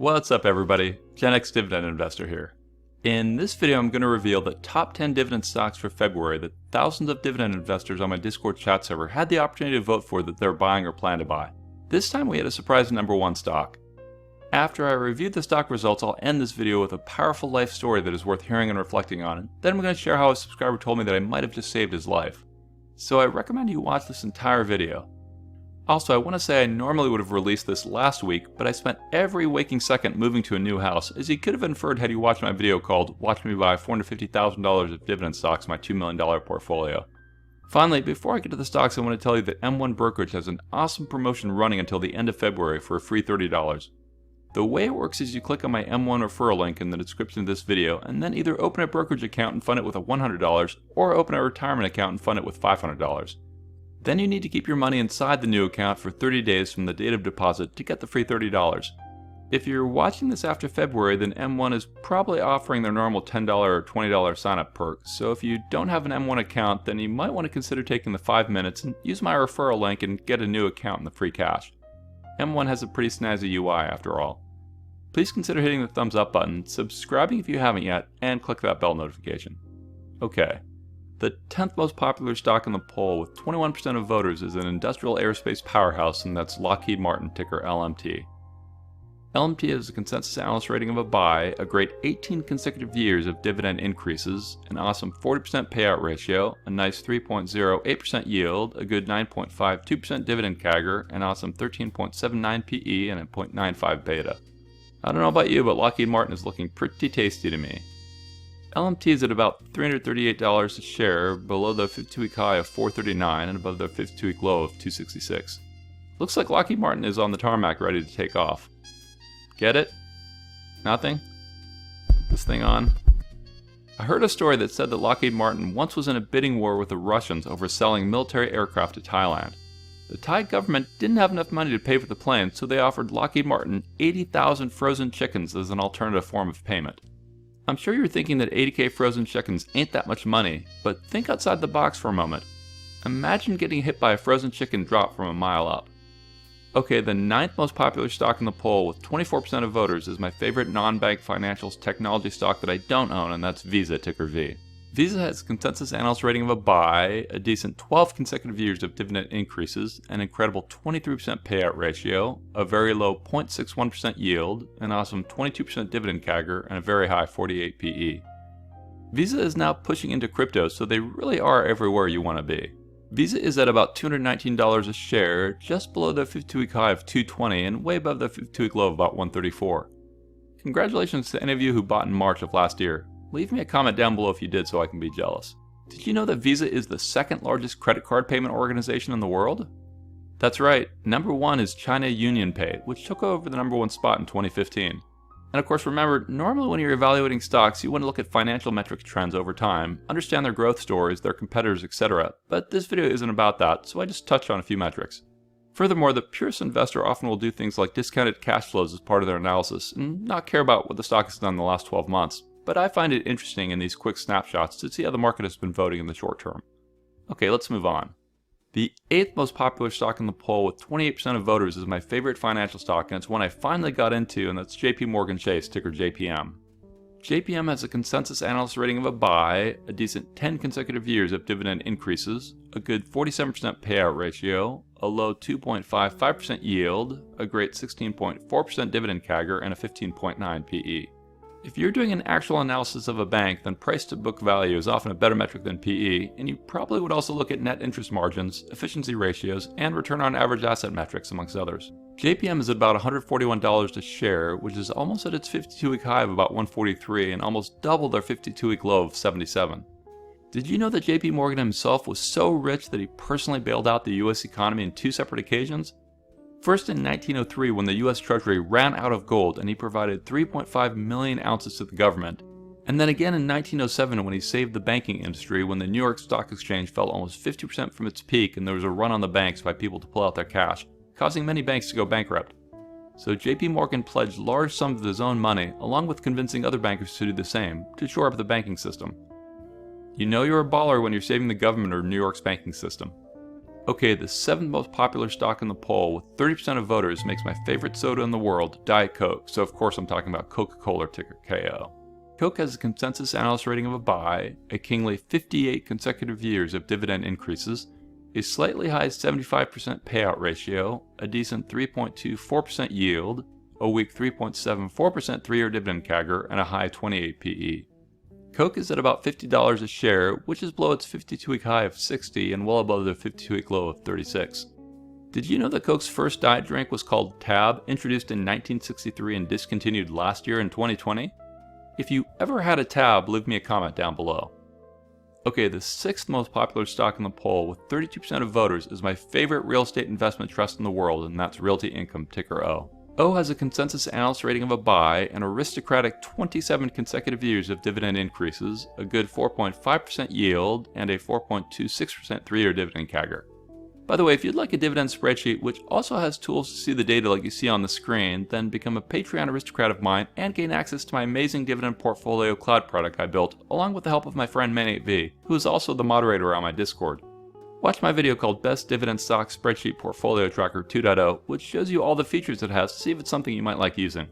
What's up everybody, GenExDividendInvestor here. In this video I'm going to reveal the top 10 dividend stocks for February that thousands of dividend investors on my Discord chat server had the opportunity to vote for that they're buying or plan to buy. This time we had a surprising number one stock. After I reviewed the stock results, I'll end this video with a powerful life story that is worth hearing and reflecting on, and then I'm going to share how a subscriber told me that I might have just saved his life. So I recommend you watch this entire video. Also, I want to say I normally would have released this last week, but I spent every waking second moving to a new house, as you could have inferred had you watched my video called Watch Me Buy $450,000 of Dividend Stocks, my $2 million portfolio. Finally, before I get to the stocks, I want to tell you that M1 Brokerage has an awesome promotion running until the end of February for a free $30. The way it works is you click on my M1 referral link in the description of this video, and then either open a brokerage account and fund it with a $100, or open a retirement account and fund it with $500. Then you need to keep your money inside the new account for 30 days from the date of deposit to get the free $30. If you're watching this after February, then M1 is probably offering their normal $10 or $20 sign-up perk, so if you don't have an M1 account, then you might want to consider taking the 5 minutes and use my referral link and get a new account in the free cash. M1 has a pretty snazzy UI after all. Please consider hitting the thumbs up button, subscribing if you haven't yet, and click that bell notification. Okay. The 10th most popular stock in the poll with 21% of voters is an industrial aerospace powerhouse, and that's Lockheed Martin, ticker LMT. LMT has a consensus analyst rating of a buy, a great 18 consecutive years of dividend increases, an awesome 40% payout ratio, a nice 3.08% yield, a good 9.52% dividend CAGR, an awesome 13.79 PE, and a 0.95 beta. I don't know about you, but Lockheed Martin is looking pretty tasty to me. LMT is at about $338 a share, below the 52-week high of $439 and above the 52-week low of $266. Looks like Lockheed Martin is on the tarmac ready to take off. Get it? Nothing? Put this thing on. I heard a story that said that Lockheed Martin once was in a bidding war with the Russians over selling military aircraft to Thailand. The Thai government didn't have enough money to pay for the plane, so they offered Lockheed Martin 80,000 frozen chickens as an alternative form of payment. I'm sure you're thinking that 80k frozen chickens ain't that much money, but think outside the box for a moment. Imagine getting hit by a frozen chicken drop from a mile up. Okay, the 9th most popular stock in the poll with 24% of voters is my favorite non-bank financials technology stock that I don't own, and that's Visa, ticker V. Visa has a consensus analyst rating of a buy, a decent 12 consecutive years of dividend increases, an incredible 23% payout ratio, a very low 0.61% yield, an awesome 22% dividend CAGR, and a very high 48 PE. Visa is now pushing into crypto, so they really are everywhere you want to be. Visa is at about $219 a share, just below the 52-week high of $220 and way above the 52-week low of about $134. Congratulations to any of you who bought in March of last year. Leave me a comment down below if you did so I can be jealous. Did you know that Visa is the second largest credit card payment organization in the world? That's right, number one is China UnionPay, which took over the number one spot in 2015. And of course remember, normally when you're evaluating stocks, you want to look at financial metrics trends over time, understand their growth stories, their competitors, etc. But this video isn't about that, so I just touched on a few metrics. Furthermore, the purest investor often will do things like discounted cash flows as part of their analysis, and not care about what the stock has done in the last 12 months. But I find it interesting in these quick snapshots to see how the market has been voting in the short term. Okay, let's move on. The 8th most popular stock in the poll with 28% of voters is my favorite financial stock, and it's one I finally got into, and that's JP Chase, ticker JPM. JPM has a consensus analyst rating of a buy, a decent 10 consecutive years of dividend increases, a good 47% payout ratio, a low 2.55% yield, a great 16.4% dividend CAGR, and a 15.9 PE. If you're doing an actual analysis of a bank, then price to book value is often a better metric than PE, and you probably would also look at net interest margins, efficiency ratios, and return on average asset metrics, amongst others. JPM is at about $141 a share, which is almost at its 52-week high of about $143 and almost double their 52-week low of $77. Did you know that JP Morgan himself was so rich that he personally bailed out the US economy in 2 separate occasions? First in 1903 when the US Treasury ran out of gold and he provided 3.5 million ounces to the government, and then again in 1907 when he saved the banking industry when the New York Stock Exchange fell almost 50% from its peak and there was a run on the banks by people to pull out their cash, causing many banks to go bankrupt. So JP Morgan pledged large sums of his own money along with convincing other bankers to do the same to shore up the banking system. You know you're a baller when you're saving the government or New York's banking system. Okay, the 7th most popular stock in the poll with 30% of voters makes my favorite soda in the world, Diet Coke, so of course I'm talking about Coca-Cola, ticker KO. Coke has a consensus analyst rating of a buy, a kingly 58 consecutive years of dividend increases, a slightly high 75% payout ratio, a decent 3.24% yield, a weak 3.74% 3-year dividend CAGR, and a high 28 PE. Coke is at about $50 a share, which is below its 52-week high of 60 and well above the 52-week low of 36. Did you know that Coke's first diet drink was called Tab, introduced in 1963 and discontinued last year in 2020? If you ever had a Tab, leave me a comment down below. Okay, the 6th most popular stock in the poll with 32% of voters is my favorite real estate investment trust in the world, and that's Realty Income, ticker O. O has a consensus analyst rating of a buy, an aristocratic 27 consecutive years of dividend increases, a good 4.5% yield, and a 4.26% 3-year dividend CAGR. By the way, if you'd like a dividend spreadsheet which also has tools to see the data like you see on the screen, then become a Patreon aristocrat of mine and gain access to my amazing dividend portfolio cloud product I built, along with the help of my friend Man8V, who is also the moderator on my Discord. Watch my video called Best Dividend Stocks Spreadsheet Portfolio Tracker 2.0, which shows you all the features it has to see if it's something you might like using.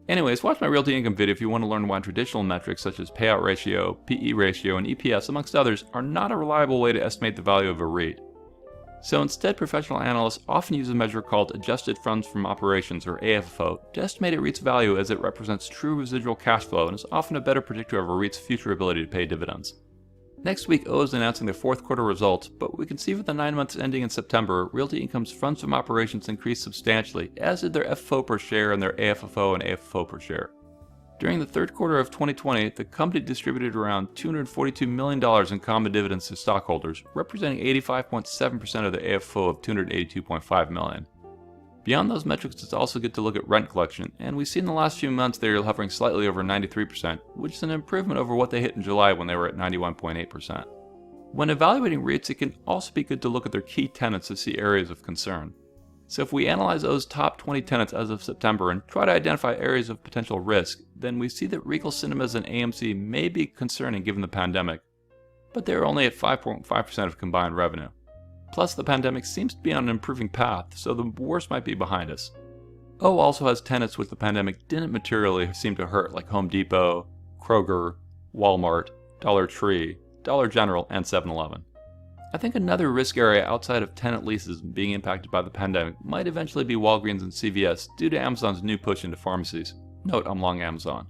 Anyways, watch my Realty Income video if you want to learn why traditional metrics such as payout ratio, PE ratio, and EPS, amongst others, are not a reliable way to estimate the value of a REIT. So instead, professional analysts often use a measure called Adjusted Funds from Operations, or AFFO, to estimate a REIT's value as it represents true residual cash flow and is often a better predictor of a REIT's future ability to pay dividends. Next week, O is announcing their 4th quarter results, but we can see for the 9 months ending in September, Realty Income's funds from operations increased substantially, as did their FFO per share and their AFFO and AFFO per share. During the 3rd quarter of 2020, the company distributed around $242 million in common dividends to stockholders, representing 85.7% of the AFFO of $282.5 million. Beyond those metrics, it's also good to look at rent collection, and we see in the last few months they are hovering slightly over 93%, which is an improvement over what they hit in July when they were at 91.8%. When evaluating REITs, it can also be good to look at their key tenants to see areas of concern. So if we analyze those top 20 tenants as of September and try to identify areas of potential risk, then we see that Regal Cinemas and AMC may be concerning given the pandemic, but they are only at 5.5% of combined revenue. Plus, the pandemic seems to be on an improving path, so the worst might be behind us. O also has tenants which the pandemic didn't materially seem to hurt, like Home Depot, Kroger, Walmart, Dollar Tree, Dollar General, and 7-Eleven. I think another risk area outside of tenant leases being impacted by the pandemic might eventually be Walgreens and CVS due to Amazon's new push into pharmacies. Note, I'm long Amazon.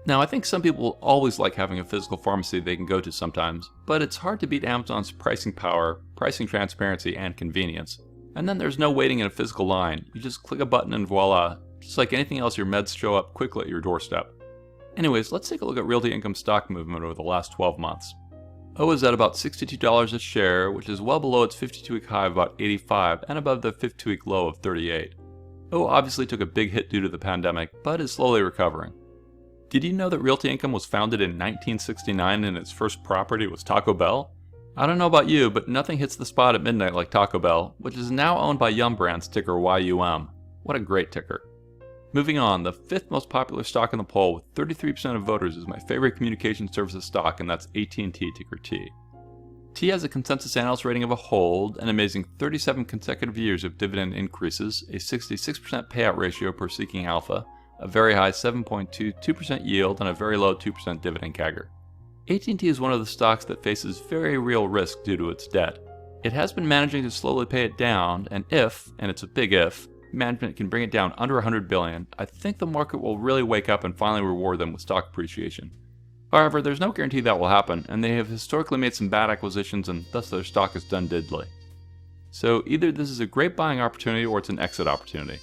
Now, I think some people will always like having a physical pharmacy they can go to sometimes, but it's hard to beat Amazon's pricing power, pricing transparency, and convenience. And then there's no waiting in a physical line. You just click a button and voila. Just like anything else, your meds show up quickly at your doorstep. Anyways, let's take a look at Realty Income stock movement over the last 12 months. O is at about $62 a share, which is well below its 52-week high of about 85 and above the 52-week low of 38. O obviously took a big hit due to the pandemic, but is slowly recovering. Did you know that Realty Income was founded in 1969 and its first property was Taco Bell? I don't know about you, but nothing hits the spot at midnight like Taco Bell, which is now owned by Yum Brands, ticker YUM. What a great ticker. Moving on, the 5th most popular stock in the poll with 33% of voters is my favorite communication services stock, and that's AT&T, ticker T. T has a consensus analyst rating of a hold, an amazing 37 consecutive years of dividend increases, a 66% payout ratio per Seeking Alpha, a very high 7.22% yield, and a very low 2% dividend CAGR. AT&T is one of the stocks that faces very real risk due to its debt. It has been managing to slowly pay it down, and if, and it's a big if, management can bring it down under $100 billion, I think the market will really wake up and finally reward them with stock appreciation. However, there's no guarantee that will happen, and they have historically made some bad acquisitions and thus their stock has done diddly. So either this is a great buying opportunity or it's an exit opportunity.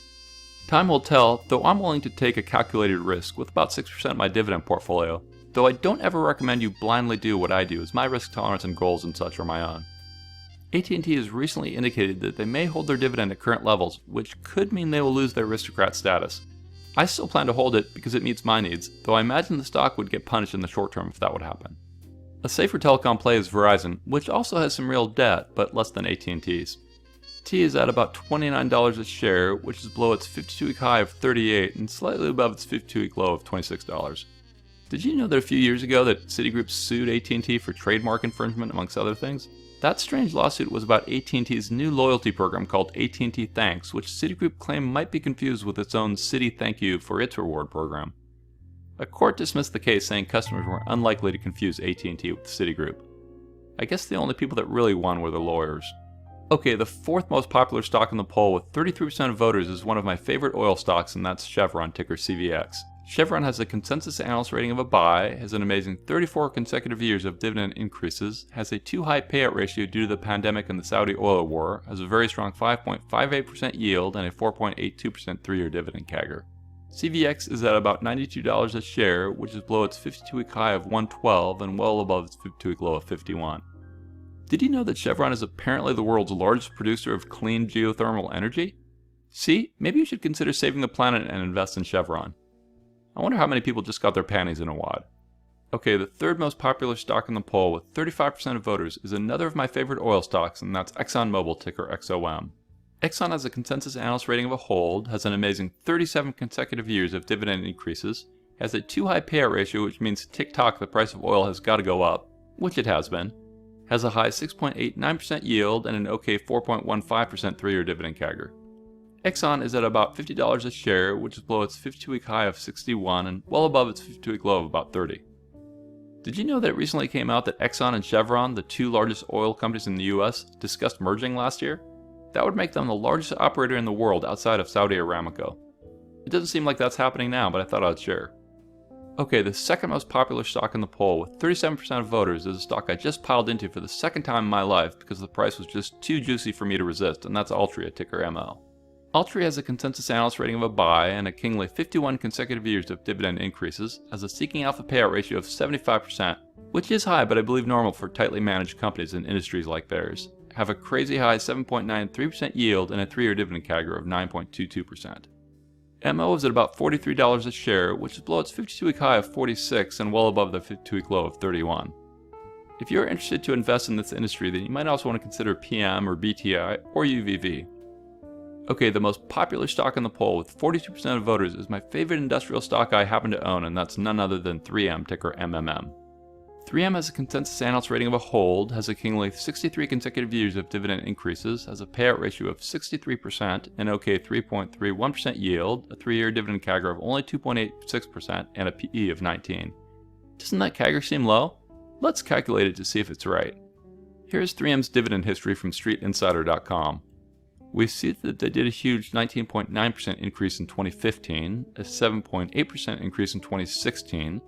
Time will tell, though I'm willing to take a calculated risk with about 6% of my dividend portfolio, though I don't ever recommend you blindly do what I do as my risk tolerance and goals and such are my own. AT&T has recently indicated that they may hold their dividend at current levels, which could mean they will lose their aristocrat status. I still plan to hold it because it meets my needs, though I imagine the stock would get punished in the short term if that would happen. A safer telecom play is Verizon, which also has some real debt, but less than AT&T's. T is at about $29 a share, which is below its 52-week high of 38 and slightly above its 52-week low of $26. Did you know that a few years ago that Citigroup sued AT&T for trademark infringement amongst other things? That strange lawsuit was about AT&T's new loyalty program called AT&T Thanks, which Citigroup claimed might be confused with its own Citi Thank You for its reward program. A court dismissed the case, saying customers were unlikely to confuse AT&T with Citigroup. I guess the only people that really won were the lawyers. Okay, the fourth most popular stock in the poll with 33% of voters is one of my favorite oil stocks, and that's Chevron, ticker CVX. Chevron has a consensus analyst rating of a buy, has an amazing 34 consecutive years of dividend increases, has a too high payout ratio due to the pandemic and the Saudi oil war, has a very strong 5.58% yield and a 4.82% 3-year dividend CAGR. CVX is at about $92 a share, which is below its 52-week high of $112 and well above its 52-week low of $51. Did you know that Chevron is apparently the world's largest producer of clean geothermal energy? See, maybe you should consider saving the planet and invest in Chevron. I wonder how many people just got their panties in a wad. Okay, the third most popular stock in the poll with 35% of voters is another of my favorite oil stocks, and that's Exxon Mobil, ticker XOM. Exxon has a consensus analyst rating of a hold, has an amazing 37 consecutive years of dividend increases, has a too high payout ratio, which means tick-tock the price of oil has got to go up, which it has been, has a high 6.89% yield and an okay 4.15% 3-year dividend CAGR. Exxon is at about $50 a share, which is below its 52-week high of 61 and well above its 52-week low of about 30. Did you know that it recently came out that Exxon and Chevron, the two largest oil companies in the US, discussed merging last year? That would make them the largest operator in the world outside of Saudi Aramco. It doesn't seem like that's happening now, but I thought I'd share. Okay, the second most popular stock in the poll with 37% of voters is a stock I just piled into for the second time in my life because the price was just too juicy for me to resist, and that's Altria, ticker ML. Altria has a consensus analyst rating of a buy and a kingly 51 consecutive years of dividend increases, has a seeking alpha payout ratio of 75%, which is high but I believe normal for tightly managed companies in industries like theirs, have a crazy high 7.93% yield and a 3-year dividend CAGR of 9.22%. MO is at about $43 a share, which is below its 52-week high of 46 and well above the 52-week low of 31. If you're interested to invest in this industry, then you might also want to consider PM or BTI or UVV. Okay, the most popular stock in the poll with 42% of voters is my favorite industrial stock I happen to own, and that's none other than 3M, ticker MMM. 3M has a consensus analyst rating of a hold, has a kingly 63 consecutive years of dividend increases, has a payout ratio of 63%, an okay 3.31% yield, a 3-year dividend CAGR of only 2.86%, and a PE of 19. Doesn't that CAGR seem low? Let's calculate it to see if it's right. Here's 3M's dividend history from StreetInsider.com. We see that they did a huge 19.9% increase in 2015, a 7.8% increase in 2016,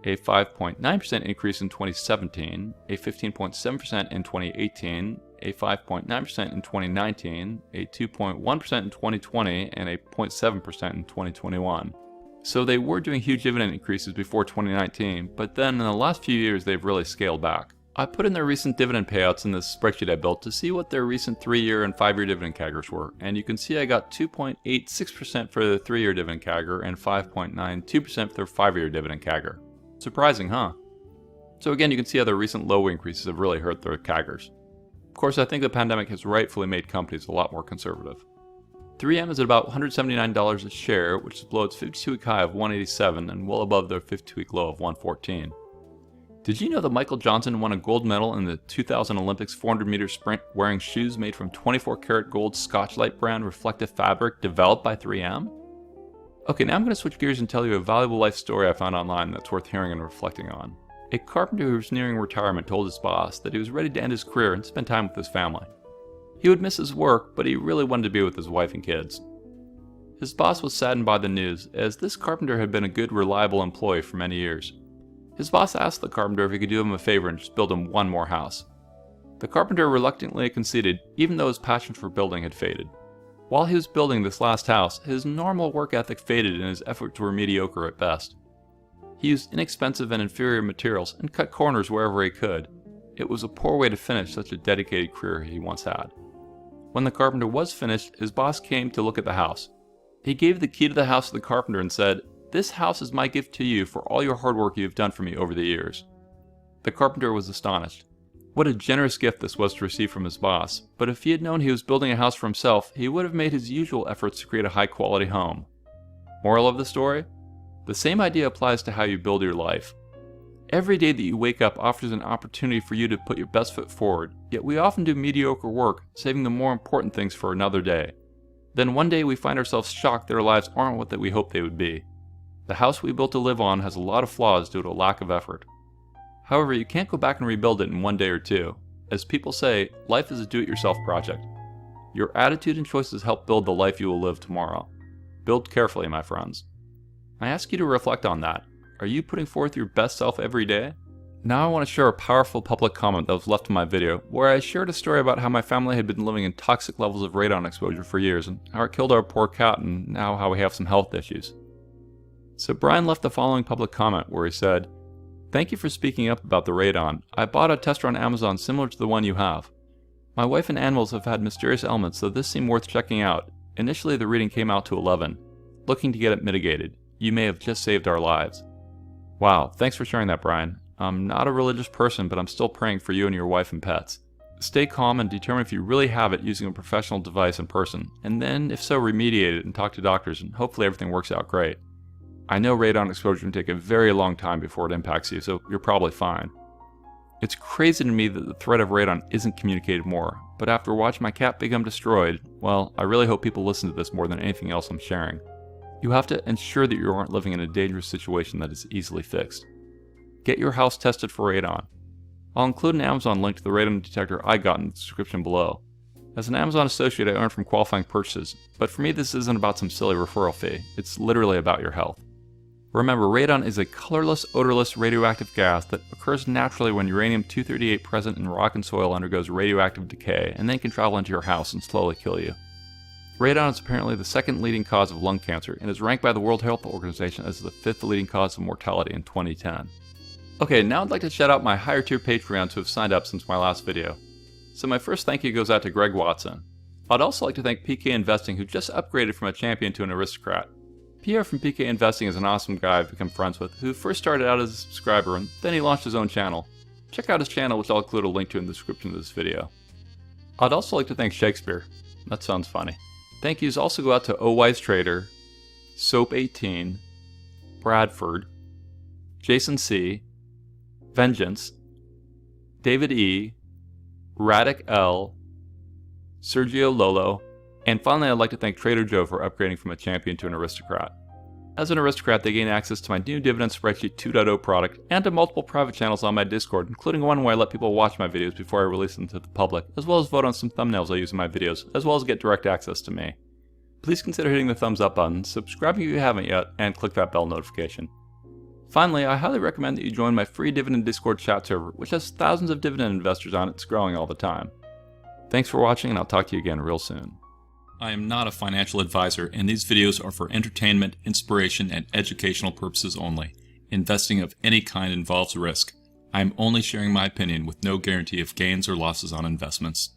a 5.9% increase in 2017, a 15.7% in 2018, a 5.9% in 2019, a 2.1% in 2020, and a 0.7% in 2021. So they were doing huge dividend increases before 2019, but then in the last few years they've really scaled back. I put in their recent dividend payouts in this spreadsheet I built to see what their recent 3-year and 5-year dividend CAGRs were, and you can see I got 2.86% for the 3-year dividend CAGR and 5.92% for their 5-year dividend CAGR. Surprising, huh? So again, you can see how their recent low increases have really hurt their CAGRs. Of course, I think the pandemic has rightfully made companies a lot more conservative. 3M is at about $179 a share, which is below its 52-week high of $187 and well above their 52-week low of $114. Did you know that Michael Johnson won a gold medal in the 2000 Olympics 400-meter sprint wearing shoes made from 24-karat gold Scotch-Lite brand reflective fabric developed by 3M? Okay, now I'm going to switch gears and tell you a valuable life story I found online that's worth hearing and reflecting on. A carpenter who was nearing retirement told his boss that he was ready to end his career and spend time with his family. He would miss his work, but he really wanted to be with his wife and kids. His boss was saddened by the news, as this carpenter had been a good, reliable employee for many years. His boss asked the carpenter if he could do him a favor and just build him one more house. The carpenter reluctantly conceded, even though his passion for building had faded. While he was building this last house, his normal work ethic faded and his efforts were mediocre at best. He used inexpensive and inferior materials and cut corners wherever he could. It was a poor way to finish such a dedicated career he once had. When the carpenter was finished, his boss came to look at the house. He gave the key to the house to the carpenter and said, "This house is my gift to you for all your hard work you have done for me over the years." The carpenter was astonished. What a generous gift this was to receive from his boss, but if he had known he was building a house for himself, he would have made his usual efforts to create a high-quality home. Moral of the story? The same idea applies to how you build your life. Every day that you wake up offers an opportunity for you to put your best foot forward, yet we often do mediocre work, saving the more important things for another day. Then one day we find ourselves shocked that our lives aren't what we hoped they would be. The house we built to live on has a lot of flaws due to a lack of effort. However, you can't go back and rebuild it in one day or two. As people say, life is a do-it-yourself project. Your attitude and choices help build the life you will live tomorrow. Build carefully, my friends. I ask you to reflect on that. Are you putting forth your best self every day? Now I want to share a powerful public comment that was left in my video, where I shared a story about how my family had been living in toxic levels of radon exposure for years, and how it killed our poor cat, and now how we have some health issues. So Brian left the following public comment where he said, "Thank you for speaking up about the radon. I bought a tester on Amazon similar to the one you have. My wife and animals have had mysterious ailments, so this seemed worth checking out. Initially the reading came out to 11. Looking to get it mitigated. You may have just saved our lives." Wow, thanks for sharing that, Brian. I'm not a religious person, but I'm still praying for you and your wife and pets. Stay calm and determine if you really have it using a professional device in person, and then, if so, remediate it and talk to doctors, and hopefully everything works out great. I know radon exposure can take a very long time before it impacts you, so you're probably fine. It's crazy to me that the threat of radon isn't communicated more, but after watching my cat become destroyed, well, I really hope people listen to this more than anything else I'm sharing. You have to ensure that you aren't living in a dangerous situation that is easily fixed. Get your house tested for radon. I'll include an Amazon link to the radon detector I got in the description below. As an Amazon associate, I earn from qualifying purchases, but for me this isn't about some silly referral fee, it's literally about your health. Remember, radon is a colorless, odorless radioactive gas that occurs naturally when uranium-238 present in rock and soil undergoes radioactive decay, and then can travel into your house and slowly kill you. Radon is apparently the second leading cause of lung cancer, and is ranked by the World Health Organization as the 5th leading cause of mortality in 2010. Okay, now I'd like to shout out my higher tier Patreons who have signed up since my last video. So my first thank you goes out to Greg Watson. I'd also like to thank PK Investing, who just upgraded from a champion to an aristocrat. Pierre from PK Investing is an awesome guy I've become friends with, who first started out as a subscriber and then he launched his own channel. Check out his channel, which I'll include a link to in the description of this video. I'd also like to thank Shakespeare. That sounds funny. Thank yous also go out to O Wise Trader, Soap18, Bradford, Jason C, Vengeance, David E, Radic L, Sergio Lolo, and finally I'd like to thank Trader Joe for upgrading from a champion to an aristocrat. As an aristocrat, they gain access to my new Dividend Spreadsheet 2.0 product and to multiple private channels on my Discord, including one where I let people watch my videos before I release them to the public, as well as vote on some thumbnails I use in my videos, as well as get direct access to me. Please consider hitting the thumbs up button, subscribing if you haven't yet, and click that bell notification. Finally, I highly recommend that you join my free Dividend Discord chat server, which has thousands of dividend investors on it. It's growing all the time. Thanks for watching, and I'll talk to you again real soon. I am not a financial advisor, and these videos are for entertainment, inspiration, and educational purposes only. Investing of any kind involves risk. I am only sharing my opinion with no guarantee of gains or losses on investments.